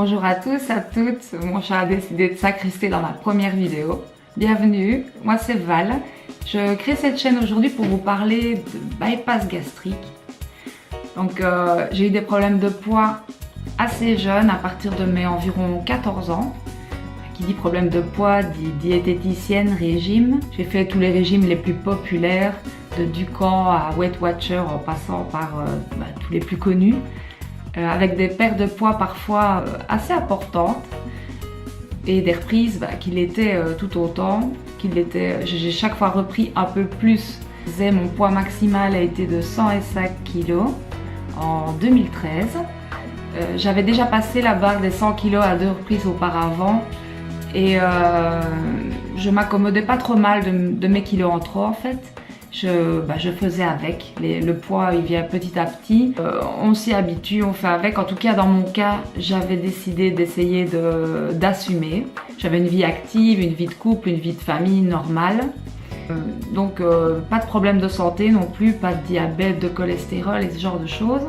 Bonjour à tous, à toutes, mon chat a décidé de s'incruster dans ma première vidéo. Bienvenue, moi c'est Val. Je crée cette chaîne aujourd'hui pour vous parler de bypass gastrique. Donc j'ai eu des problèmes de poids assez jeune, à partir de mes environ 14 ans. Qui dit problème de poids dit diététicienne, régime. J'ai fait tous les régimes les plus populaires, de Dukan à Weight Watcher en passant par tous les plus connus. Avec des pertes de poids parfois assez importantes et des reprises qui l'étaient tout autant. J'ai chaque fois repris un peu plus. Mon poids maximal a été de 105 kg en 2013. J'avais déjà passé la barre des 100 kg à 2 reprises auparavant et je m'accommodais pas trop mal de mes kilos en trop en fait. Je faisais avec, le poids il vient petit à petit, on s'y habitue, on fait avec. En tout cas dans mon cas, j'avais décidé d'essayer d'assumer. J'avais une vie active, une vie de couple, une vie de famille normale. Donc pas de problème de santé non plus, pas de diabète, de cholestérol et ce genre de choses.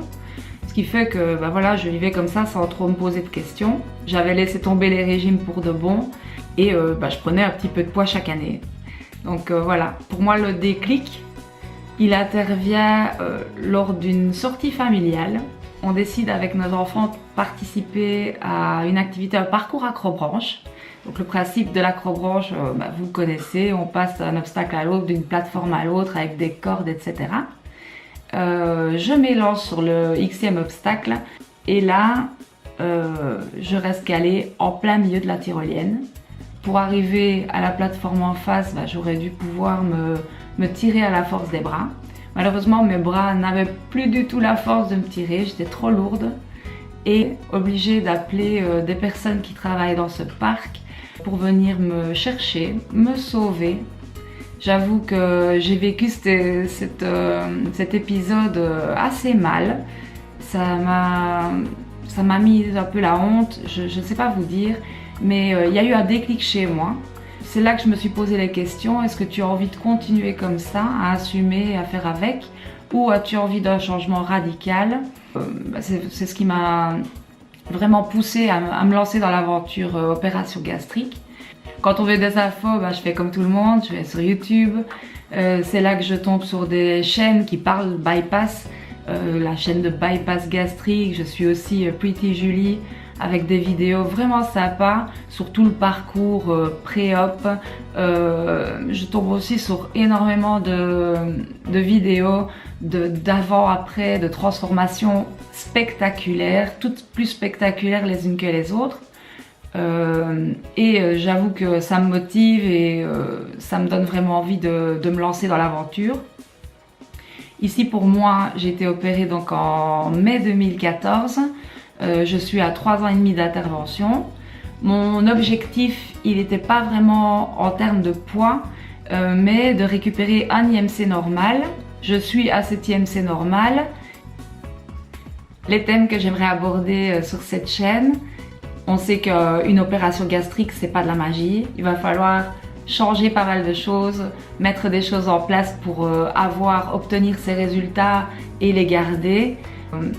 Ce qui fait que je vivais comme ça sans trop me poser de questions. J'avais laissé tomber les régimes pour de bon et je prenais un petit peu de poids chaque année. Donc voilà, pour moi le déclic, il intervient lors d'une sortie familiale. On décide avec nos enfants de participer à une activité, un parcours acrobranche. Donc le principe de l'acrobranche, vous le connaissez, on passe d'un obstacle à l'autre, d'une plateforme à l'autre avec des cordes, etc. Je m'élance sur le Xème obstacle et là, je reste calée en plein milieu de la tyrolienne. Pour arriver à la plateforme en face, j'aurais dû pouvoir me tirer à la force des bras. Malheureusement, mes bras n'avaient plus du tout la force de me tirer, j'étais trop lourde et obligée d'appeler des personnes qui travaillent dans ce parc pour venir me chercher, me sauver. J'avoue que j'ai vécu cet épisode assez mal. Ça m'a mis un peu la honte, je ne sais pas vous dire. Mais il y a eu un déclic chez moi. C'est là que je me suis posé les questions. Est-ce que tu as envie de continuer comme ça, à assumer, à faire avec? Ou as-tu envie d'un changement radical? C'est ce qui m'a vraiment poussée à me lancer dans l'aventure opération gastrique. Quand on veut des infos, je fais comme tout le monde, je vais sur YouTube. C'est là que je tombe sur des chaînes qui parlent bypass. La chaîne de bypass gastrique. Je suis aussi Pretty Julie, avec des vidéos vraiment sympas sur tout le parcours pré-op. Je tombe aussi sur énormément de vidéos d'avant-après, de transformations spectaculaires, toutes plus spectaculaires les unes que les autres. J'avoue que ça me motive et ça me donne vraiment envie de me lancer dans l'aventure. Ici pour moi, j'ai été opérée donc en mai 2014. Je suis à 3 ans et demi d'intervention. Mon objectif, il n'était pas vraiment en termes de poids, mais de récupérer un IMC normal. Je suis à cet IMC normal. Les thèmes que j'aimerais aborder sur cette chaîne, on sait qu'une opération gastrique, c'est pas de la magie. Il va falloir changer pas mal de choses, mettre des choses en place pour obtenir ces résultats et les garder.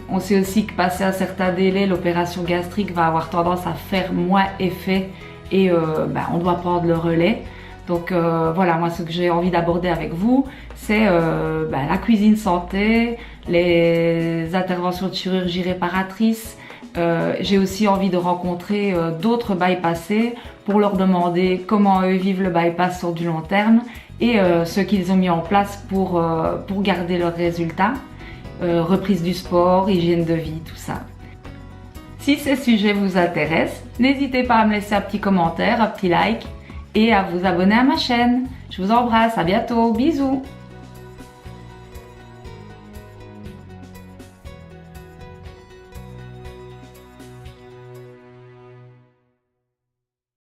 On sait aussi que passé un certain délai, l'opération gastrique va avoir tendance à faire moins effet et on doit prendre le relais. Donc voilà, moi ce que j'ai envie d'aborder avec vous, c'est la cuisine santé, les interventions de chirurgie réparatrice. J'ai aussi envie de rencontrer d'autres bypassés pour leur demander comment eux vivent le bypass sur du long terme et ce qu'ils ont mis en place pour garder leurs résultats. Reprise du sport, hygiène de vie, tout ça. Si ces sujets vous intéressent, n'hésitez pas à me laisser un petit commentaire, un petit like et à vous abonner à ma chaîne. Je vous embrasse, à bientôt, bisous!